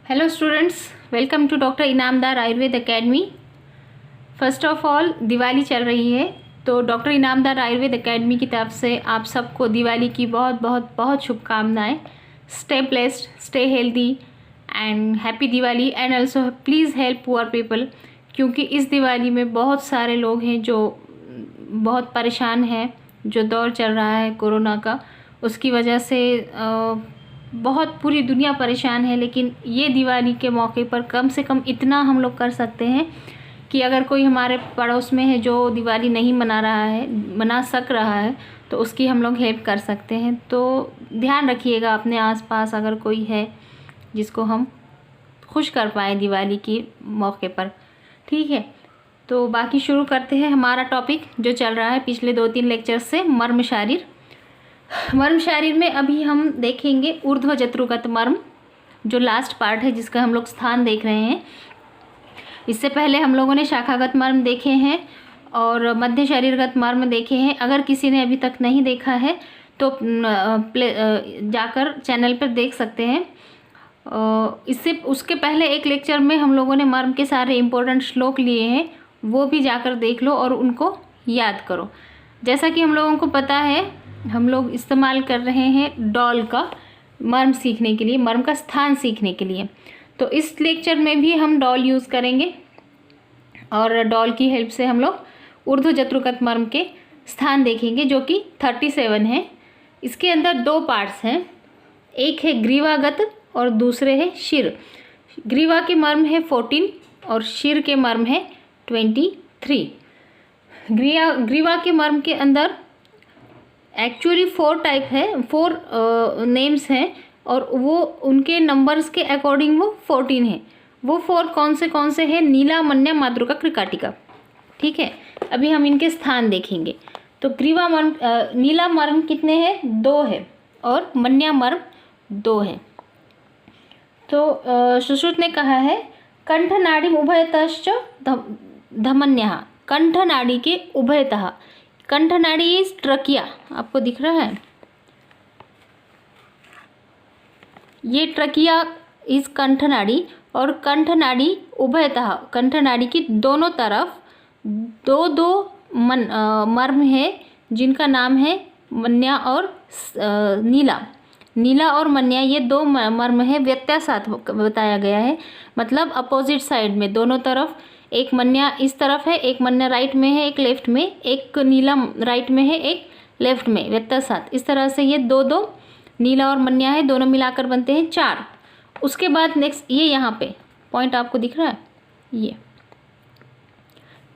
Hello students, welcome to doctor Inamdar Ayurveda academy. First of all Diwali चल रही है, तो डॉक्टर इनामदार आयुर्वेद एकेडमी की तरफ से आप सबको दिवाली की बहुत बहुत बहुत शुभकामनाएं। Stay blessed, stay healthy and happy Diwali. And also please help poor people, क्योंकि इस दिवाली में बहुत सारे लोग हैं जो बहुत परेशान हैं। जो दौर चल रहा है कोरोना का, उसकी वजह से बहुत पूरी दुनिया परेशान है। लेकिन ये दिवाली के मौके पर कम से कम इतना हम लोग कर सकते हैं कि अगर कोई हमारे पड़ोस में है जो दिवाली नहीं मना सक रहा है, तो उसकी हम लोग हेल्प कर सकते हैं। तो ध्यान रखिएगा अपने आसपास अगर कोई है जिसको हम खुश कर पाए दिवाली के मौके पर, ठीक है। तो बाकी शुरू करते हैं हमारा टॉपिक जो चल रहा है पिछले 2-3 लेक्चर से, मर्म शारीर। मर्म शारीर में अभी हम देखेंगे ऊर्ध्व जत्रुगत मर्म, जो लास्ट पार्ट है जिसका हम लोग स्थान देख रहे हैं। इससे पहले हम लोगों ने शाखागत मर्म देखे हैं और मध्य शरीरगत मर्म देखे हैं। अगर किसी ने अभी तक नहीं देखा है तो जाकर चैनल पर देख सकते हैं। इससे उसके पहले एक लेक्चर में हम लोगों ने मर्म के सारे इम्पोर्टेंट श्लोक लिए हैं, वो भी जाकर देख लो और उनको याद करो। जैसा कि हम लोगों को पता है, हम लोग इस्तेमाल कर रहे हैं डॉल का मर्म सीखने के लिए, मर्म का स्थान सीखने के लिए। तो इस लेक्चर में भी हम डॉल यूज़ करेंगे और डॉल की हेल्प से हम लोग ऊर्ध्व जत्रुगत मर्म के स्थान देखेंगे, जो कि 37 है। इसके अंदर 2 पार्ट्स हैं, एक है ग्रीवागत और दूसरे है शिर। ग्रीवा के मर्म है 14 और शिर के मर्म है 23। ग्रीवा के मर्म के अंदर एक्चुअली 4 टाइप है, 4 नेम्स हैं और वो उनके नंबर्स के अकॉर्डिंग वो 14 है। वो 4 कौन से हैं? नीला, मन्या, मातृका, कृकाटिका, ठीक है। अभी हम इनके स्थान देखेंगे। तो ग्रीवा मर्म, नीला मर्म कितने हैं? 2 है और मन्या मर्म 2 है। तो सुश्रुत ने कहा है कंठ नाड़ी उभयतश्च धमन्यः, कंठ नाड़ी के उभयतः। कंठ नाड़ी इज ट्रकिया, आपको दिख रहा है ये ट्रकिया इज कंठ नाड़ी, और कंठ नाड़ी उभयतः, कंठ नाड़ी की दोनों तरफ 2 मर्म है जिनका नाम है मन्या और नीला। नीला और मन्या ये 2 मर्म है, व्यत्यासात बताया गया है, मतलब अपोजिट साइड में दोनों तरफ। एक मन्या इस तरफ है, एक मन्या राइट में है, एक लेफ्ट में, एक नीला राइट में है, एक लेफ्ट में, व्यत्यासात। इस तरह से ये 2 नीला और मन्या है, दोनों मिलाकर बनते हैं 4। उसके बाद नेक्स्ट ये यहाँ पे पॉइंट आपको दिख रहा है,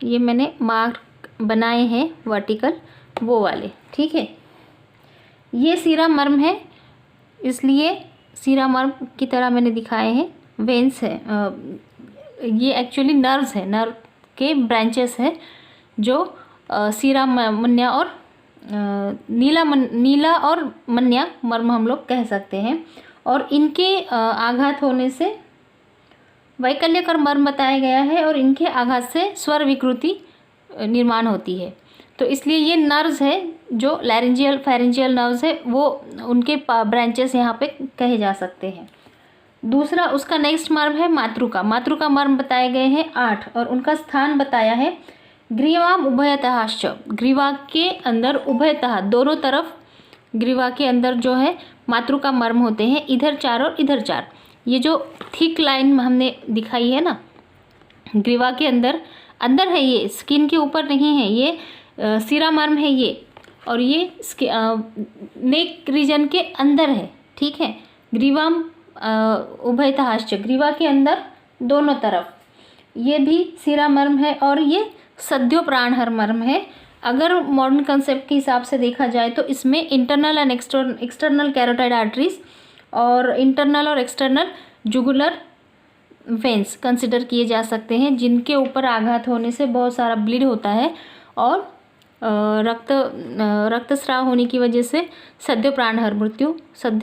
ये मैंने मार्क बनाए हैं वर्टिकल, वो वाले, ठीक है। ये सीरा मर्म है, इसलिए सीरा मर्म की तरह मैंने दिखाए हैं। वेन्स है, ये एक्चुअली नर्व्स है, नर्व के ब्रांचेस हैं जो सीरा, मन्या और नीला और मन्या मर्म हम लोग कह सकते हैं। और इनके आघात होने से वैकल्यकर मर्म बताया गया है, और इनके आघात से स्वर विकृति निर्माण होती है। तो इसलिए ये नर्व्स है जो लैरिंजियल फेरेंजियल नर्व्स है, वो उनके ब्रांचेस यहाँ पे कहे जा सकते हैं। दूसरा उसका नेक्स्ट मर्म है मातृका। मातृका मर्म बताए गए हैं 8 और उनका स्थान बताया है ग्रीवाम उभयतःश्च, ग्रीवा के अंदर उभयतः, दोनों तरफ ग्रीवा के अंदर जो है मातृका मर्म होते हैं, इधर 4 और इधर 4। ये जो थिक लाइन हमने दिखाई है ना, ग्रीवा के अंदर है, ये स्किन के ऊपर नहीं है, ये सीरा मर्म है ये, और ये नेक रीजन के अंदर है, ठीक है। ग्रीवाम उभयतःश्च, ग्रीवा के अंदर दोनों तरफ, ये भी सीरा मर्म है, और ये सद्यो प्राणहर मर्म है। अगर मॉडर्न कंसेप्ट के हिसाब से देखा जाए तो इसमें इंटरनल एंड एक्सटर्नल कैरोटाइड आर्टरीज और इंटरनल और एक्सटर्नल जुगुलर वेन्स कंसिडर किए जा सकते हैं, जिनके ऊपर आघात होने से बहुत सारा ब्लीड होता है और रक्तस्राव होने की वजह से सद्य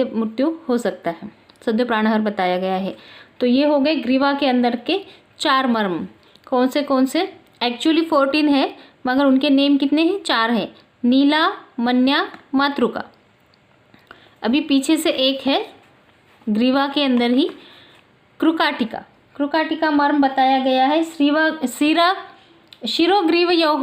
मृत्यु हो सकता है। सद्य प्राणहर बताया गया है। तो ये हो गए ग्रीवा के अंदर के 4 मर्म। कौन से? एक्चुअली 14 है, मगर उनके नेम कितने हैं? 4 हैं, नीला, मन्या, मातृका। अभी पीछे से एक है ग्रीवा के अंदर ही, क्रुकाटिका मर्म बताया गया है शिरोग्रीवयोः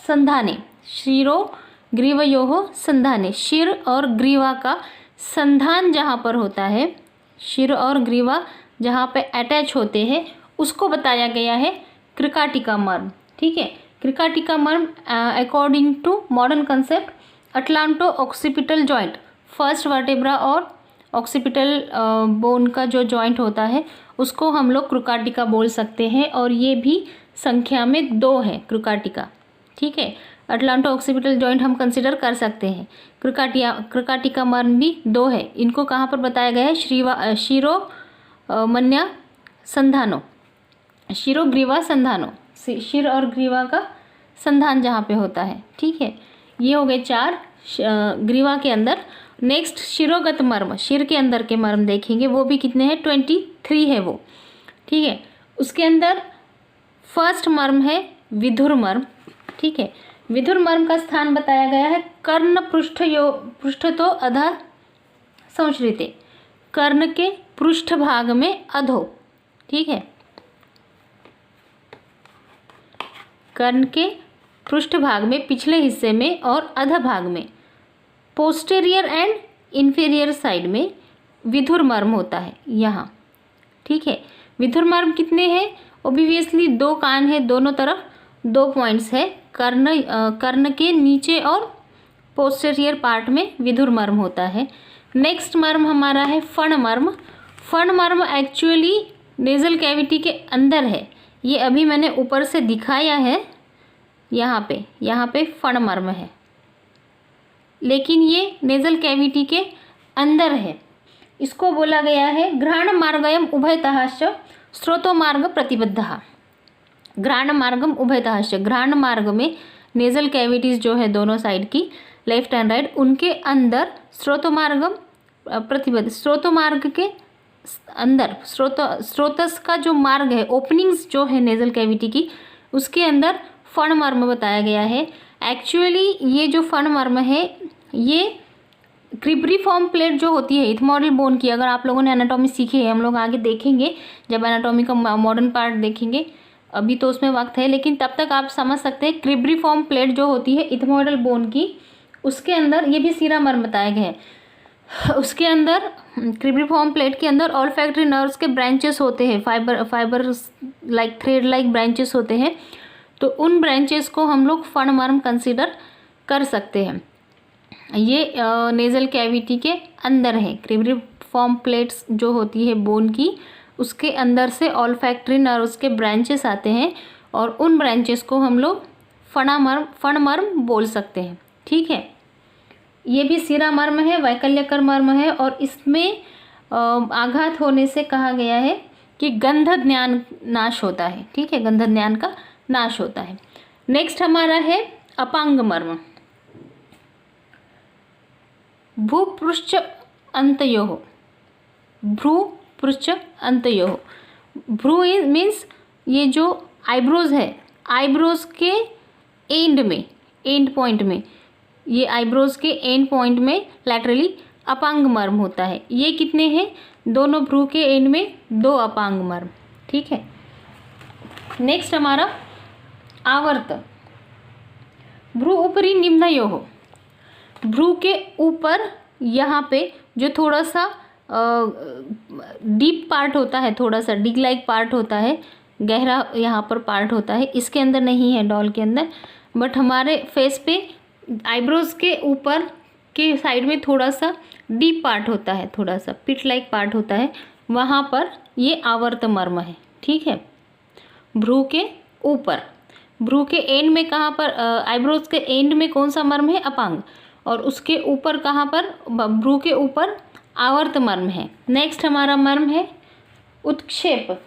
संधाने, शिरोग्रीवयोः संधाने, शिर और ग्रीवा का संधान जहाँ पर होता है, शिर और ग्रीवा जहाँ पे अटैच होते हैं उसको बताया गया है क्रिकाटिका मर्म। ठीक है, क्रिकाटिका मर्म according to modern concept atlanto occipital joint, first vertebra और ऑक्सीपिटल बोन का जो जॉइंट होता है उसको हम लोग क्रुकाटिका बोल सकते हैं, और ये भी संख्या में 2 है क्रुकाटिका। ठीक है, अटलांटो ऑक्सीपिटल जॉइंट हम कंसिडर कर सकते हैं। क्रुकाटिका मर्म भी 2 है। इनको कहाँ पर बताया गया है? शिरोमन्या संधानो, शिरोग्रीवा संधानो, शिर और ग्रीवा का संधान जहाँ पे होता है। ठीक है, ये हो गए 4 ग्रीवा के अंदर। नेक्स्ट शिरोगत मर्म, शिर के अंदर के मर्म देखेंगे, वो भी कितने हैं? 23 है वो। ठीक है, उसके अंदर फर्स्ट मर्म है विधुर मर्म। ठीक है, विधुर मर्म का स्थान बताया गया है कर्ण पृष्ठतो अधः संश्रिते, कर्ण के पृष्ठ भाग में अधो। ठीक है, कर्ण के पृष्ठ भाग में पिछले हिस्से में और अध भाग में, पोस्टेरियर एंड इंफीरियर साइड में विधुर मर्म होता है यहाँ। ठीक है, विधुर मर्म कितने हैं? ऑब्वियसली 2 कान है, दोनों तरफ 2 पॉइंट्स है, कर्ण के नीचे और पोस्टेरियर पार्ट में विधुर मर्म होता है। नेक्स्ट मर्म हमारा है फण मर्म। फण मर्म एक्चुअली नेजल कैविटी के अंदर है, ये अभी मैंने ऊपर से दिखाया है, यहाँ पे फण मर्म है, लेकिन ये नेजल कैविटी के अंदर है। इसको बोला गया है घ्राण मार्गयम उभयतःश्च स्रोतो मार्ग प्रतिबद्धः। घ्राण मार्गम उभयतःश्च, घ्राण मार्ग में नेजल कैविटीज़ जो है दोनों साइड की, लेफ्ट एंड राइट, उनके अंदर स्रोतो मार्गम प्रतिबद्ध, स्रोतो मार्ग के अंदर, स्रोतस का जो मार्ग है, ओपनिंग्स जो है नेजल कैविटी की, उसके अंदर फण मर्म बताया गया है। एक्चुअली ये जो फण मर्म है ये क्रिब्रिफॉर्म प्लेट जो होती है इथमोडल बोन की, अगर आप लोगों ने एनाटॉमी सीखी है, हम लोग आगे देखेंगे जब एनाटॉमी का मॉडर्न पार्ट देखेंगे, अभी तो उसमें वक्त है, लेकिन तब तक आप समझ सकते हैं क्रिब्रिफॉर्म प्लेट जो होती है इथमोडल बोन की, उसके अंदर ये भी सीरा मर्म बताया गया है। उसके अंदर क्रिब्रिफॉर्म प्लेट के अंदर ऑल्फैक्टरी नर्व्स के ब्रांचेस होते हैं, fibre like thread like branches होते हैं, तो उन ब्रांचेस को हम लोग फण मर्म कंसिडर कर सकते हैं। ये नेजल कैविटी के अंदर है, क्रिब्रिफॉर्म प्लेट्स जो होती है बोन की, उसके अंदर से ऑल्फैक्टरी नर्व्स के ब्रांचेस आते हैं, और उन ब्रांचेस को हम लोग फण मर्म बोल सकते हैं। ठीक है, ये भी सीरा मर्म है, वैकल्यकर मर्म है, और इसमें आघात होने से कहा गया है कि गंध ज्ञान नाश होता है। ठीक है, गंध ज्ञान का नाश होता है। नेक्स्ट हमारा है अपांग मर्म। भ्रूपृष्ठ अंतयोः, भ्रूपृष्ठ अंतयोः, भ्रू मीन्स ये जो आईब्रोज है, आईब्रोज के एंड में, एंड पॉइंट में, ये आईब्रोज के एंड पॉइंट में लैटरली अपांग मर्म होता है। ये कितने हैं? दोनों भ्रू के एंड में 2 अपांग मर्म। ठीक है, नेक्स्ट हमारा आवर्त। भ्रू ऊपरी निम्नयोः, भ्रू के ऊपर यहाँ पे जो थोड़ा सा डीप पार्ट होता है, थोड़ा सा डिग लाइक पार्ट होता है, गहरा यहाँ पर पार्ट होता है, इसके अंदर नहीं है डॉल के अंदर, बट हमारे फेस पे आईब्रोज के ऊपर के साइड में थोड़ा सा डीप पार्ट होता है, थोड़ा सा पिट लाइक पार्ट होता है, वहाँ पर ये आवर्त मर्म है। ठीक है, भ्रू के ऊपर, भ्रू के एंड में कहाँ पर, आईब्रोज के एंड में कौन सा मर्म है? अपांग, और उसके ऊपर कहाँ पर? भ्रू के ऊपर आवर्त मर्म है। नेक्स्ट हमारा मर्म है उत्क्षेप।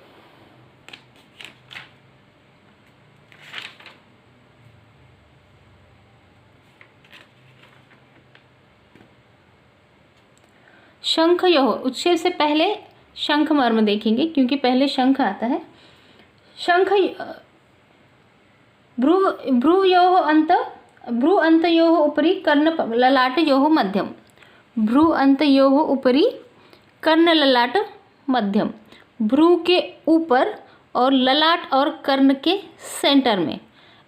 शंखयोः, उत्क्षेप से पहले शंख मर्म देखेंगे क्योंकि पहले शंख आता है। शंख भ्रू अंतयोः उपरि कर्ण ललाटयोः मध्यम, भ्रू अंतयोः उपरि कर्ण ललाट मध्यम, भ्रू के ऊपर और ललाट और कर्ण के सेंटर में।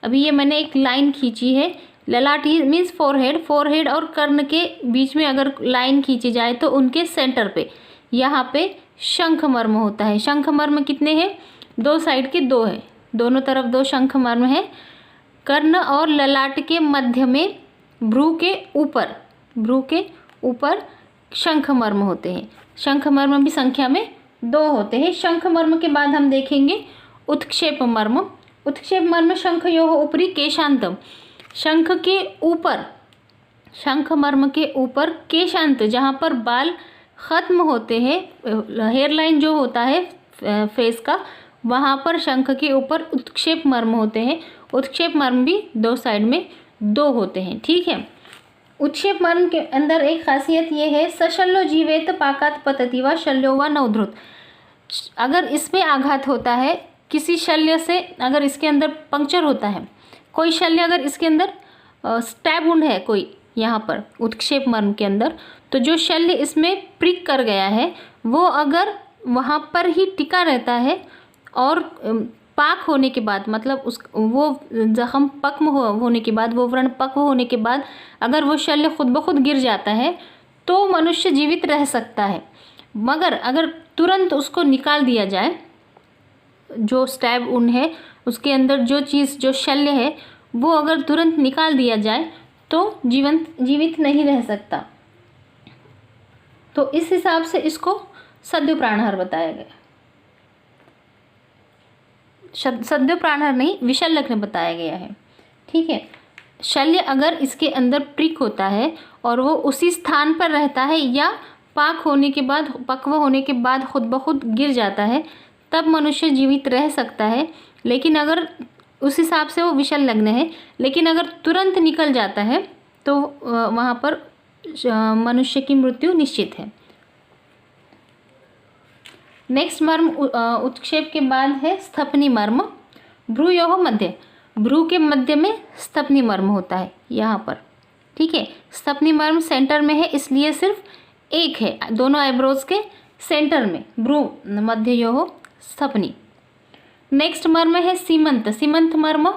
अभी ये मैंने एक लाइन खींची है, ललाट ही मीन्स फोरहेड, फोरहेड और कर्ण के बीच में अगर लाइन खींची जाए तो उनके सेंटर पे यहाँ पे शंख मर्म होता है। शंख मर्म कितने हैं? 2 साइड के 2 है, दोनों तरफ 2 शंख मर्म है। कर्ण और ललाट के मध्य में भ्रू के ऊपर शंख मर्म होते हैं। शंख मर्म भी संख्या में 2 होते हैं। शंख मर्म के बाद हम देखेंगे उत्क्षेप मर्म। उत्क्षेप मर्म शंखयोः ऊपरी केशांतम, शंख के ऊपर, शंख मर्म के ऊपर केशांत जहाँ पर बाल खत्म होते हैं, हेयरलाइन जो होता है फेस का, वहाँ पर शंख के ऊपर उत्क्षेप मर्म होते हैं। उत्क्षेप मर्म भी 2 साइड में 2 होते हैं। ठीक है। उत्क्षेप मर्म के अंदर एक खासियत ये है, सशल्यो जीवेत पाकात पतति व शल्यो व न उद्धृत। अगर इसमें आघात होता है किसी शल्य से, अगर इसके अंदर पंक्चर होता है कोई शल्य, अगर इसके अंदर स्टैब वुंड है कोई यहाँ पर उत्क्षेप मर्म के अंदर, तो जो शल्य इसमें प्रिक कर गया है वो अगर वहाँ पर ही टिका रहता है और पाक होने के बाद, मतलब वो जख्म पक्व होने के बाद, वो व्रण पक्व होने के बाद अगर वो शल्य खुद ब खुद गिर जाता है तो मनुष्य जीवित रह सकता है। मगर अगर तुरंत उसको निकाल दिया जाए, जो स्टैब वुंड है उसके अंदर जो चीज़, जो शल्य है वो अगर तुरंत निकाल दिया जाए तो जीवित नहीं रह सकता। तो इस हिसाब से इसको सद्यो प्राणहर बताया गया। सद्यो प्राणहर नहीं, विशल्यक ने बताया गया है। ठीक है। शल्य अगर इसके अंदर प्रिक होता है और वो उसी स्थान पर रहता है या पाक होने के बाद, पक्व होने के बाद खुद ब खुद गिर जाता है, तब मनुष्य जीवित रह सकता है। लेकिन अगर उस हिसाब से वो विशल्यग्न है, लेकिन अगर तुरंत निकल जाता है तो वहाँ पर मनुष्य की मृत्यु निश्चित है। नेक्स्ट मर्म उत्क्षेप के बाद है स्थपनी मर्म। भ्रूयोः मध्य, भ्रू के मध्य में स्थपनी मर्म होता है यहाँ पर। ठीक है। स्थपनी मर्म सेंटर में है, इसलिए सिर्फ एक है, दोनों आईब्रोज के सेंटर में भ्रू मध्ययोः स्थपनी। नेक्स्ट मर्म है सीमंत। सीमंत मर्म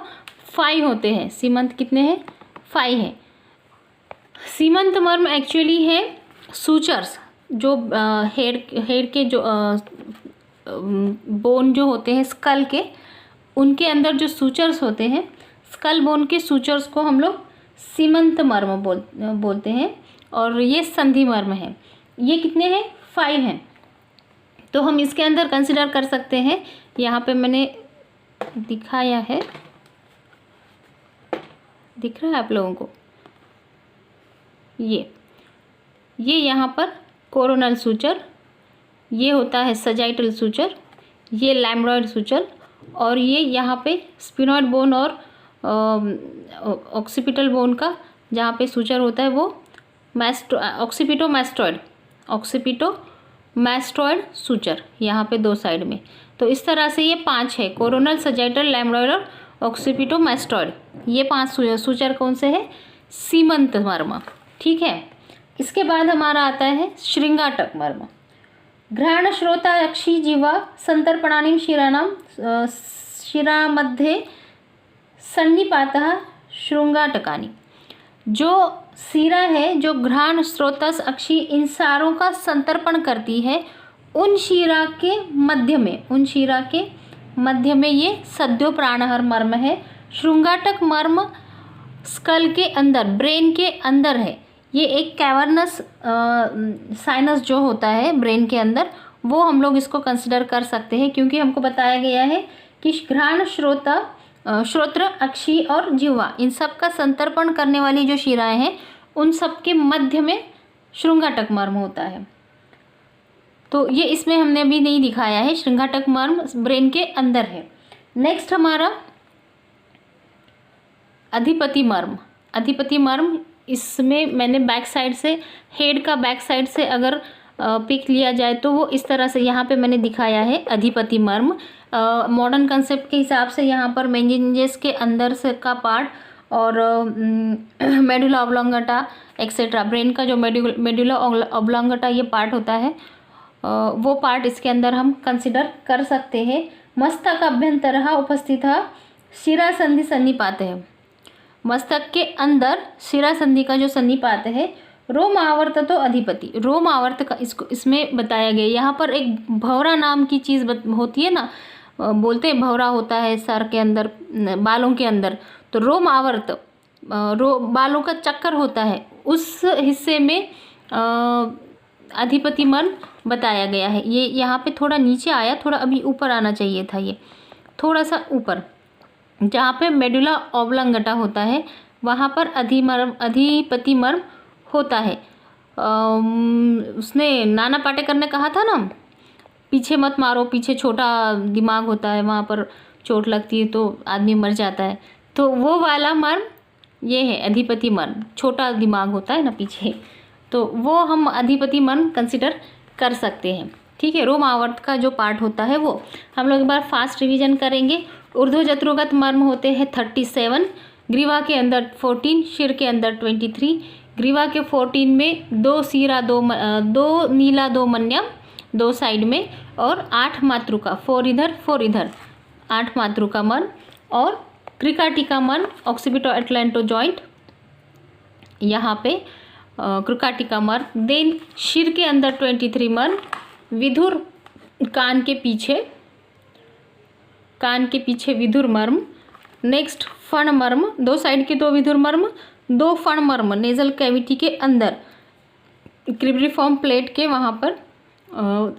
5 होते हैं। सीमंत कितने हैं? 5 है। सीमंत मर्म एक्चुअली है सूचर्स, जो हेड के जो बोन जो होते हैं स्कल के, उनके अंदर जो सूचर्स होते हैं, स्कल बोन के सूचर्स को हम लोग सीमंत मर्म बोलते हैं। और ये संधि मर्म है। ये कितने हैं? 5 हैं। तो हम इसके अंदर कंसिडर कर सकते हैं, यहाँ पे मैंने दिखाया है, दिख रहा है आप लोगों को? ये यहाँ पर कोरोनल सूचर, ये होता है सजाइटल सूचर, ये लैम्ब्रॉयड सूचर, और ये यहाँ पे स्पिनॉइड बोन और ऑक्सीपिटल बोन का जहाँ पे सूचर होता है वो ऑक्सीपिटोमैस्टॉइड सूचर, यहाँ पे 2 साइड में। तो इस तरह से ये 5 है, कोरोनल, सजाइटल, लैम्ब्रॉयड और ऑक्सीपिटोमैस्टॉइड। ये 5 सूचर कौन से हैं? सीमंत मर्म। ठीक है। इसके बाद हमारा आता है श्रृंगाटक मर्म। घ्राण श्रोता अक्षी जीवा संतर्पणानि शिरामध्ये सन्निपातः शृंगाटकानि। जो सीरा है, जो घ्राण, स्रोतस, अक्षी, इन सारों का संतर्पण करती है, उन शिरा के मध्य में ये सद्यो प्राणहर मर्म है। शृंगाटक मर्म स्कल के अंदर, ब्रेन के अंदर है। ये एक कैवर्नस साइनस जो होता है ब्रेन के अंदर, वो हम लोग इसको कंसिडर कर सकते हैं, क्योंकि हमको बताया गया है कि घ्राण, श्रोत्र, अक्षी और जिह्वा, इन सब का संतर्पण करने वाली जो शिराएं हैं, उन सब के मध्य में श्रृंगाटक मर्म होता है। तो ये इसमें हमने अभी नहीं दिखाया है, श्रृंगाटक मर्म ब्रेन के अंदर है। नेक्स्ट हमारा अधिपति मर्म। अधिपति मर्म, इसमें मैंने बैक साइड से, हेड का बैक साइड से अगर पिक लिया जाए तो वो इस तरह से यहाँ पे मैंने दिखाया है अधिपति मर्म। मॉडर्न कंसेप्ट के हिसाब से यहाँ पर मेनिंजेस के अंदर से का पार्ट और मेडुला ऑब्लोंगेटा एक्सेट्रा, ब्रेन का जो मेडुला ऑब्लोंगेटा ये पार्ट होता है, वो पार्ट इसके अंदर हम कंसिडर कर सकते हैं। मस्तक अभ्यंतरः उपस्थितः शिरासंधि सन्निपात है। मस्तक के अंदर शिरासंधि का जो सन्निपात है, रोम आवर्त तो अधिपति, रोम आवर्त का इसको इसमें बताया गया। यहाँ पर एक भौरा नाम की चीज़ होती है ना, बोलते हैं भौरा होता है सर के अंदर, बालों के अंदर, तो रोम आवर्त बालों का चक्कर होता है, उस हिस्से में अधिपति मर्म बताया गया है। ये यहाँ पे थोड़ा नीचे आया, थोड़ा अभी ऊपर आना चाहिए था, ये थोड़ा सा ऊपर, जहाँ पे मेडुला ऑब्लंगटा होता है वहाँ पर अधिपति मर्म होता है। उसने नाना पाटेकर ने कहा था ना, पीछे मत मारो, पीछे छोटा दिमाग होता है, वहाँ पर चोट लगती है तो आदमी मर जाता है, तो वो वाला मर्म ये है अधिपति मर्म, छोटा दिमाग होता है ना पीछे, तो वो हम अधिपति मर्म कंसिडर कर सकते हैं। ठीक है, रोम आवर्त का जो पार्ट होता है वो हम लोग एक बार फास्ट रिवीजन करेंगे। ऊर्ध्वजत्रुगत मर्म होते हैं 37, ग्रीवा के अंदर 14, शिर के अंदर 23, ग्रीवा के 14 में 2 सीरा, 2 नीला, 2 मन्यम, 2 साइड में, और 8 मातृका, 4 इधर 4 इधर, 8 मातृका मर्म, और क्रिकाटिका मर्म ऑक्सीपिटो एटलांटो जॉइंट यहाँ पे क्रिकाटिका मर्म। देन शिर के अंदर 23 मर्म, विधुर कान के पीछे विधुर मर्म। नेक्स्ट फण मर्म, 2 साइड के 2 विधुर मर्म, 2 फण मर्म नेजल कैविटी के अंदर, क्रिब्रिफॉर्म प्लेट के वहाँ पर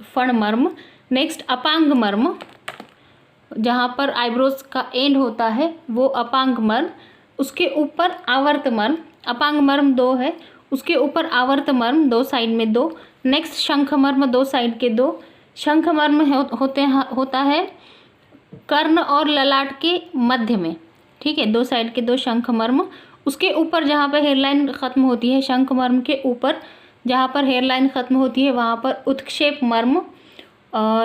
फण मर्म। नेक्स्ट अपांग मर्म, जहाँ पर आईब्रोज का एंड होता है वो अपांग मर्म, उसके ऊपर आवर्त मर्म, अपांग मर्म 2 है, उसके ऊपर आवर्त मर्म 2 साइड में 2। नेक्स्ट शंख मर्म 2 साइड के 2, शंख मर्म होता है कर्ण और ललाट के मध्य में। ठीक है, 2 साइड के 2 शंख मर्म, उसके ऊपर जहाँ पर हेयरलाइन ख़त्म होती है, शंख मर्म के ऊपर जहाँ पर हेयरलाइन ख़त्म होती है वहाँ पर उत्क्षेप मर्म।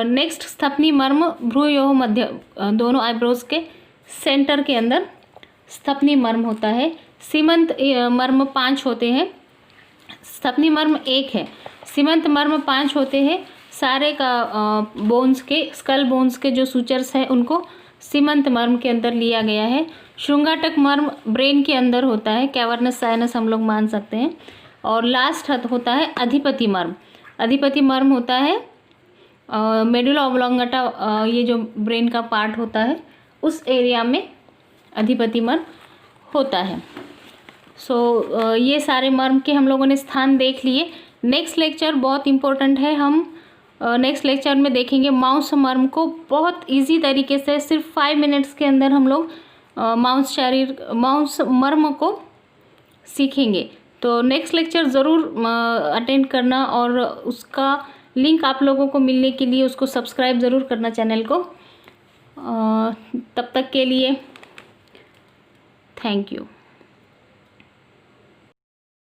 नेक्स्ट स्थपनी मर्म भ्रूयोः मध्य, दोनों आईब्रोज के सेंटर के अंदर स्थपनी मर्म होता है। सीमंत मर्म 5 होते हैं, स्थपनी मर्म 1 है, सीमंत मर्म 5 होते हैं। सारे का बोन्स के, स्कल बोन्स के जो सूचर्स हैं उनको सीमंत मर्म के अंदर लिया गया है। श्रृंगाटक मर्म ब्रेन के अंदर होता है, कैवर्नस साइनस हम लोग मान सकते हैं। और लास्ट होता है अधिपति मर्म, अधिपति मर्म होता है मेडुला ऑब्लोंगेटा, ये जो ब्रेन का पार्ट होता है उस एरिया में अधिपति मर्म होता है। सो ये सारे मर्म के हम लोगों ने स्थान देख लिए। नेक्स्ट लेक्चर बहुत इम्पोर्टेंट है, हम नेक्स्ट लेक्चर में देखेंगे माउस मर्म को। बहुत इजी तरीके से सिर्फ 5 मिनट्स के अंदर हम लोग माउस मर्म को सीखेंगे। तो नेक्स्ट लेक्चर ज़रूर अटेंड करना, और उसका लिंक आप लोगों को मिलने के लिए उसको सब्सक्राइब ज़रूर करना चैनल को। तब तक के लिए थैंक यू।